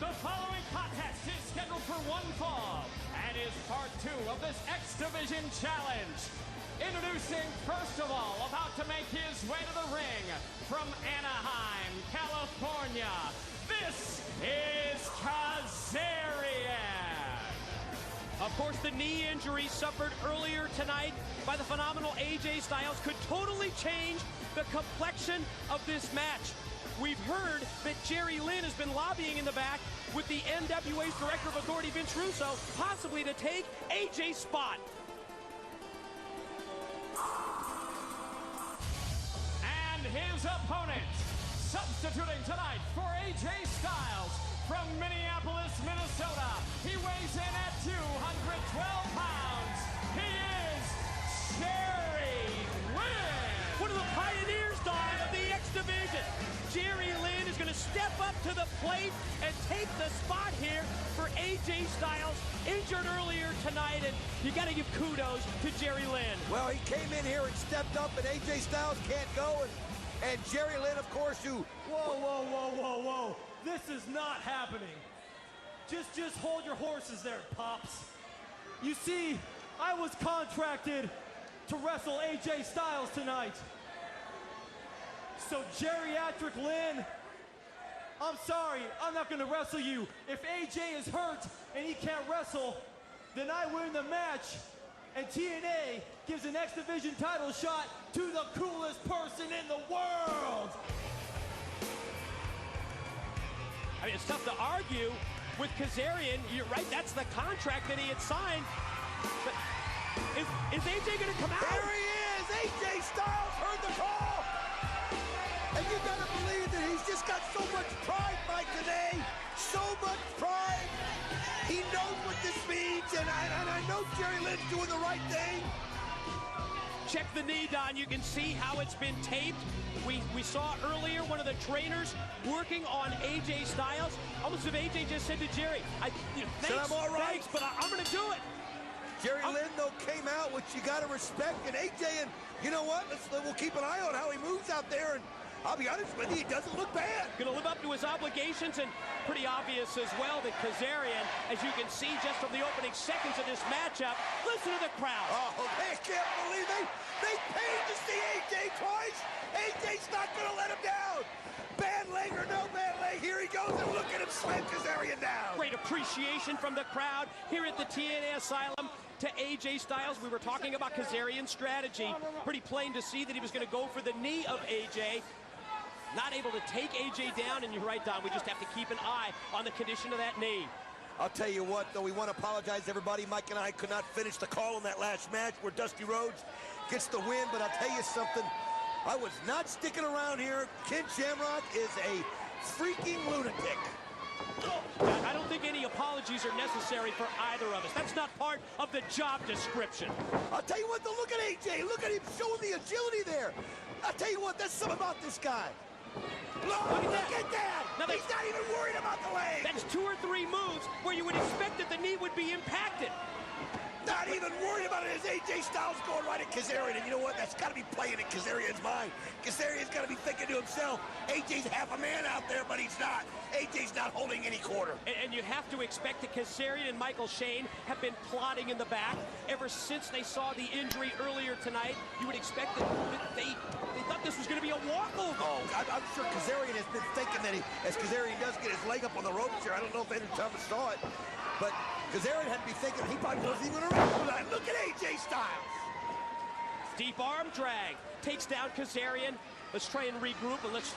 The following contest is scheduled for one fall and is part 2 of this X Division challenge. Introducing, first of all, about to make his way to the ring from Anaheim, California, this is Kazarian. Of course, the knee injury suffered earlier tonight by the phenomenal AJ Styles could totally change the complexion of this match. We've heard that Jerry Lynn has been lobbying in the back with the NWA's Director of Authority, Vince Russo, possibly to take AJ's spot. And his opponent, substituting tonight for AJ Styles from Minneapolis, Minnesota. He weighs in at 212 pounds. He is Jerry Lynn. One of the pioneers, Don, of the X Division. Jerry Lynn is going to step up to the plate and take the spot here for AJ Styles, injured earlier tonight, and you got to give kudos to Jerry Lynn. Well, he came in here and stepped up, and AJ Styles can't go, and Jerry Lynn, of course, who... Whoa. This is not happening. Just hold your horses there, Pops. You see, I was contracted to wrestle AJ Styles tonight. So Geriatric Lynn, I'm sorry, I'm not gonna wrestle you. If AJ is hurt and he can't wrestle, then I win the match, and TNA gives an X Division title shot to the coolest person in the world. I mean, it's tough to argue with Kazarian. You're right, that's the contract that he had signed. But is AJ gonna come out? There he is! AJ Styles heard the call! And you gotta believe that he's just got so much pride, Mike, today. So much pride. He knows what this means, and I know Jerry Lynn's doing the right thing. Check the knee, Don. You can see how it's been taped. We saw earlier one of the trainers working on AJ Styles. Almost as if AJ just said to Jerry, thanks, I'm all right. thanks, but I'm going to do it. Jerry Lynn, though, came out, which you got to respect, and AJ, and you know what? We'll keep an eye on how he moves out there, and I'll be honest with you, he doesn't look bad. Going to live up to his obligations, and pretty obvious as well that Kazarian, as you can see just from the opening seconds of this matchup, listen to the crowd. Oh, they can't believe they paid to see AJ twice. AJ's not going to let him down. Bad leg or no bad leg, here he goes, and look at him slam Kazarian down. Great appreciation from the crowd here at the TNA Asylum to AJ Styles. We were talking about Kazarian's strategy. Pretty plain to see that he was going to go for the knee of AJ. Not able to take AJ down, and you're right, Don, we just have to keep an eye on the condition of that knee. I'll tell you what, though, we want to apologize to everybody. Mike and I could not finish the call on that last match where Dusty Rhodes gets the win, but I'll tell you something. I was not sticking around here. Ken Shamrock is a freaking lunatic. I don't think any apologies are necessary for either of us. That's not part of the job description. I'll tell you what, though, look at AJ. Look at him showing the agility there. I'll tell you what, there's something about this guy. Look at that! Now he's not even worried about the leg! That's 2 or 3 moves where you would expect that the knee would be impacted. Not even worried about it as AJ Styles going right at Kazarian, and you know what? That's got to be playing in Kazarian's mind. Kazarian's got to be thinking to himself, AJ's half a man out there, but he's not. AJ's not holding any quarter. And you have to expect that Kazarian and Michael Shane have been plotting in the back ever since they saw the injury earlier tonight. You would expect that they thought this was going to be a walkover. Oh, I'm sure Kazarian has been thinking that as Kazarian does get his leg up on the ropes here, I don't know if Andrew Thomas saw it, but Kazarian had to be thinking he probably wasn't even going to wrestle that. Look at AJ Styles. Deep arm drag takes down Kazarian. Let's try and regroup, and let's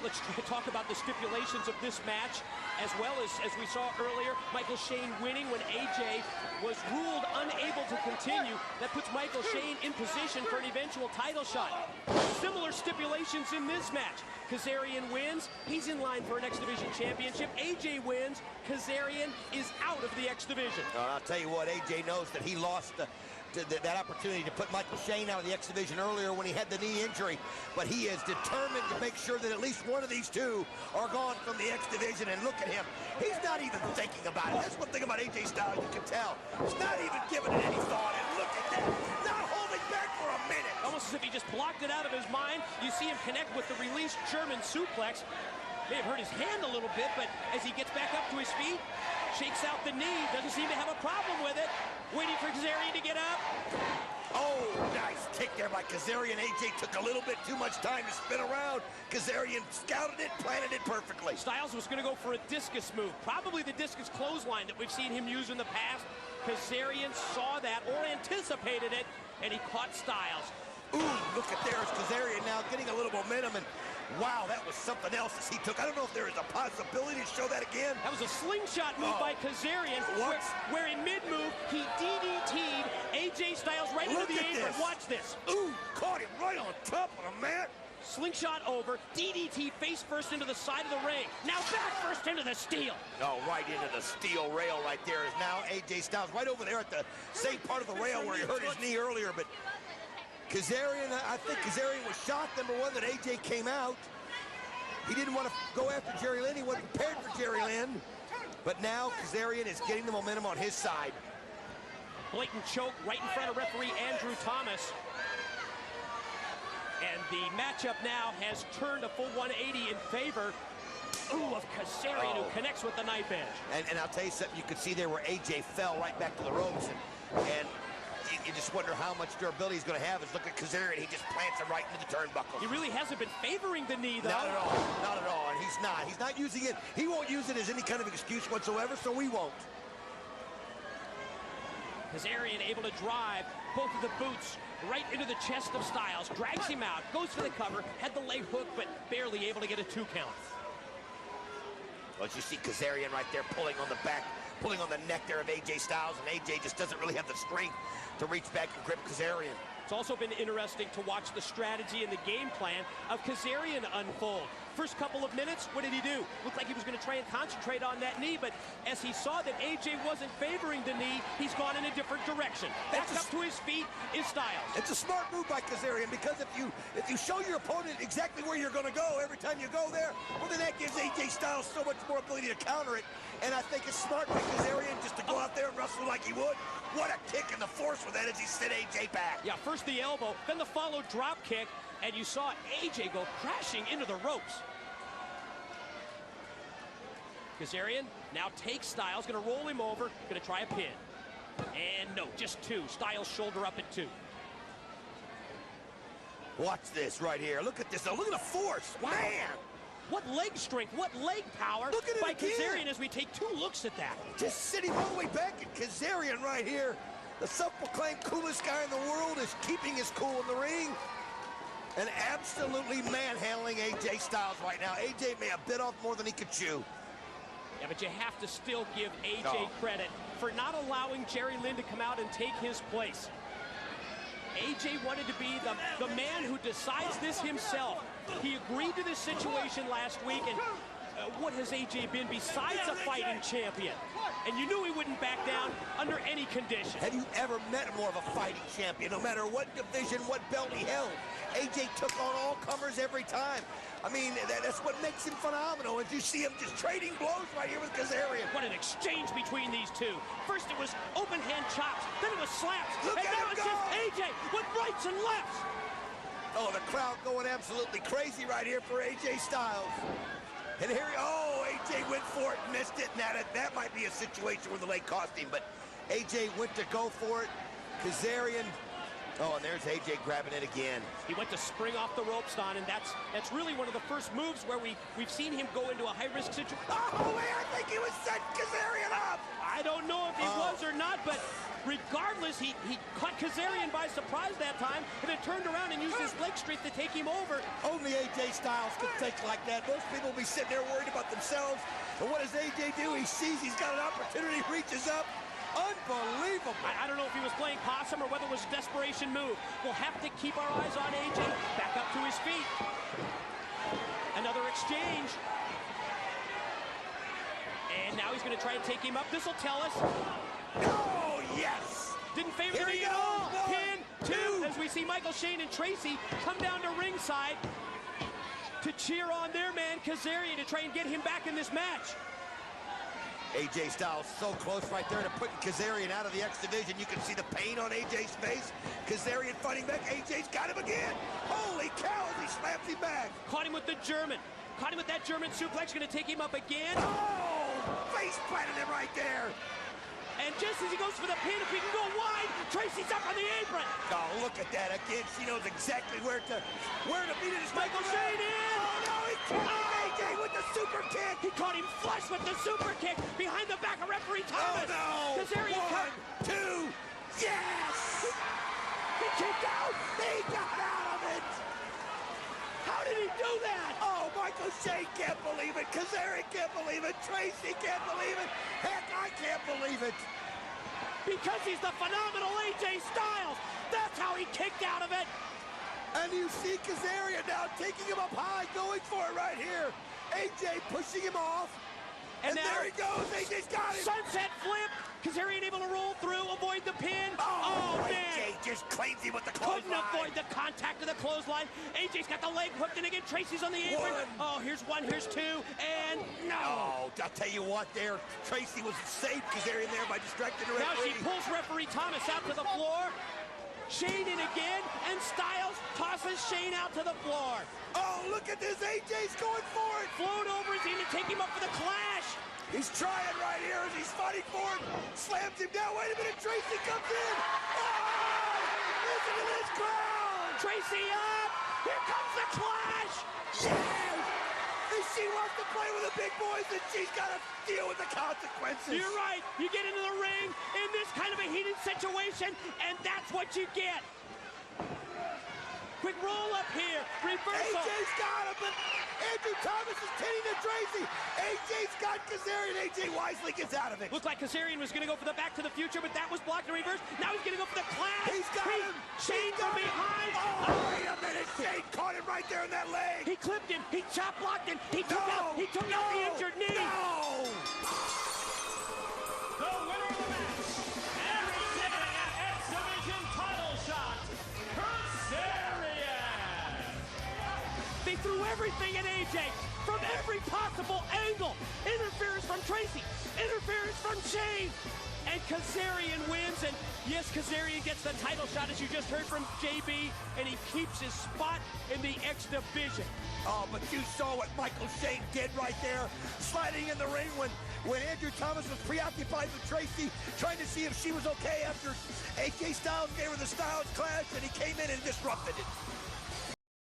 talk about the stipulations of this match, as well as we saw earlier, Michael Shane winning when AJ was ruled unable to continue. That puts Michael Shane in position for an eventual title shot. Similar stipulations in this match. Kazarian wins, he's in line for an X Division championship. AJ wins, Kazarian is out of the X Division. I'll tell you what, AJ knows that he lost that opportunity to put Michael Shane out of the X Division earlier when he had the knee injury, but he is determined to make sure that at least one of these two are gone from the X Division, and look at him. He's not even thinking about it. That's one thing about AJ Styles, you can tell. He's not even giving it any thought, and look at that. Not holding back for a minute. Almost as if he just blocked it out of his mind. You see him connect with the released German suplex. May have hurt his hand a little bit, but as he gets back up to his feet, shakes out the knee, doesn't seem to have a problem with it. Waiting for Kazarian to get up. Oh, nice kick there by Kazarian. AJ took a little bit too much time to spin around. Kazarian scouted it, planted it perfectly. Styles was going to go for a discus move, probably the discus clothesline that we've seen him use in the past. Kazarian saw that or anticipated it, and he caught Styles. Ooh, look at there's Kazarian now getting a little momentum, and wow, that was something else as he took. I don't know if there is a possibility to show that again. That was a slingshot move by Kazarian, where in mid-move, he DDT'd AJ Styles right into the apron. Watch this. Ooh, caught him right on top of the mat. Slingshot over, DDT face first into the side of the ring. Now back first into the steel. Oh, right into the steel rail right there is now AJ Styles right over there at the same part of the rail where he hurt his knee earlier, but Kazarian, I think Kazarian was shocked, number one, that AJ came out. He didn't want to go after Jerry Lynn. He wasn't prepared for Jerry Lynn. But now Kazarian is getting the momentum on his side. Blatant choke right in front of referee Andrew Thomas. And the matchup now has turned a full 180 in favor of Kazarian, who connects with the knife edge. And I'll tell you something, you could see there where AJ fell right back to the ropes. And you just wonder how much durability he's going to have. Is look at Kazarian, he just plants him right into the turnbuckle. He really hasn't been favoring the knee, though. Not at all, not at all, and he's not using it. He won't use it as any kind of excuse whatsoever, so we won't. Kazarian able to drive both of the boots right into the chest of Styles, drags him out, goes for the cover, had the leg hook, but barely able to get a 2 count. Well, you see Kazarian right there pulling on the back, pulling on the neck there of AJ Styles, and AJ just doesn't really have the strength to reach back and grip Kazarian. It's also been interesting to watch the strategy and the game plan of Kazarian unfold. First couple of minutes, what did he do? Looked like he was going to try and concentrate on that knee, but as he saw that AJ wasn't favoring the knee, he's gone in a different direction. Back up to his feet is Styles. It's a smart move by Kazarian, because if you show your opponent exactly where you're going to go every time you go there, well, then that gives AJ Styles so much more ability to counter it. And I think it's smart by Kazarian just to go out there and wrestle like he would. What a kick in the force with that as he sent AJ back. Yeah, first the elbow, then the followed drop kick, and you saw AJ go crashing into the ropes. Kazarian now takes Styles, gonna roll him over, gonna try a pin. And no, just 2. Styles shoulder up at 2. Watch this right here. Look at this. Now, look at the force. Wow. Man! What leg strength, what leg power by Kazarian as we take 2 looks at that. Just sitting all the way back at Kazarian right here. The self-proclaimed coolest guy in the world is keeping his cool in the ring and absolutely manhandling AJ Styles right now. AJ may have bit off more than he could chew. Yeah, but you have to still give AJ credit for not allowing Jerry Lynn to come out and take his place. AJ wanted to be the man who decides this himself. He agreed to this situation last week, and what has AJ been besides a fighting champion? And you knew he wouldn't back down under any condition. Have you ever met more of a fighting champion? No matter what division, what belt he held, AJ took on all comers every time. I mean, that's what makes him phenomenal. And you see him just trading blows right here with Kazarian. What an exchange between these 2. First it was open hand chops, then it was slaps, and now it's just AJ with rights and lefts. Oh, the crowd going absolutely crazy right here for AJ Styles. And here, AJ went for it, missed it. Now that might be a situation where the leg cost him, but AJ went to go for it. Kazarian. Oh, and there's AJ grabbing it again. He went to spring off the ropes, Don, and that's really one of the first moves where we've seen him go into a high-risk situation. Oh, man, I think he was setting Kazarian up. I don't know if he was or not, but regardless, he caught Kazarian by surprise that time, and then turned around and used his leg strength to take him over. Only AJ Styles could think like that. Most people will be sitting there worried about themselves. But what does AJ do? He sees he's got an opportunity, reaches up. Unbelievable. I don't know if he was playing possum or whether it was a desperation move. We'll have to keep our eyes on AJ. Back up to his feet. Another exchange. And now he's going to try and take him up. This will tell us. Oh, yes. Didn't favor the knee at all. Pin, 2, as we see Michael Shane and Tracy come down to ringside to cheer on their man, Kazarian, to try and get him back in this match. AJ Styles so close right there to putting Kazarian out of the X Division. You can see the pain on AJ's face. Kazarian fighting back. AJ's got him again. Holy cow, he slaps him back. Caught him with the German. Caught him with that German suplex. Going to take him up again. Oh! Face planted him right there. And just as he goes for the pin, if he can go wide, Tracy's up on the apron. Oh, look at that again. She knows exactly where to beat it. Michael Shane in. Oh, no, he caught AJ with the super kick. He caught him flush with the super kick behind the back of referee Thomas. Oh, no. Kazarian 1, 2, yes! He kicked out. He got out of it. How did he do that? Oh, Michael Shane can't believe it. Kazarian can't believe it. Tracy can't believe it. Heck, I can't believe it. Because he's the phenomenal AJ Styles. That's how he kicked out of it. And you see Kazarian now taking him up high, going for it right here. AJ pushing him off. And there he goes. AJ's got it. Sunset flip. Kazarian able to roll through, avoid the pin. Oh, man. AJ just claims him with the clothesline. Couldn't avoid the contact of the clothesline. AJ's got the leg hooked, and again, Tracy's on the apron. Oh, here's one, here's two, and no. Oh, I'll tell you what there. Tracy was safe Kazarian there by distracting the referee. Now she pulls referee Thomas out to the floor. Shane in again, and Styles tosses Shane out to the floor. Oh, look at this. AJ's going for it. Float over is going to take him up for the clash. He's trying right here as he's fighting for it. Slams him down. Wait a minute. Tracy comes in. Oh, listen to this crowd. Tracy up. Here comes the clash. Yes. If she wants to play with the big boys, then she's got to deal with the consequences. You're right. You get into the ring in this kind of a heated situation, and that's what you get. Quick roll up here. Reversal. AJ's got him, but Andrew Thomas is pinning to Tracy. AJ's got Kazarian. AJ wisely gets out of it. Looked like Kazarian was going to go for the Back to the Future, but that was blocked in reverse. Now he's going to go for the clash. He's got him. Shane from behind. Oh, wait a minute. Shane caught him right there in that leg. He clipped him. He chop blocked him. He took out the injured knee. No. The winner of the match, and receiving an X Division title shot, Kazarian. They threw everything at AJ from every possible angle. Interference from Tracy. Interference from Shane. And Kazarian wins, and yes, Kazarian gets the title shot, as you just heard from JB, and he keeps his spot in the X Division. Oh, but you saw what Michael Shane did right there, sliding in the ring when Andrew Thomas was preoccupied with Tracy, trying to see if she was okay after AJ Styles gave her the Styles Clash, and he came in and disrupted it.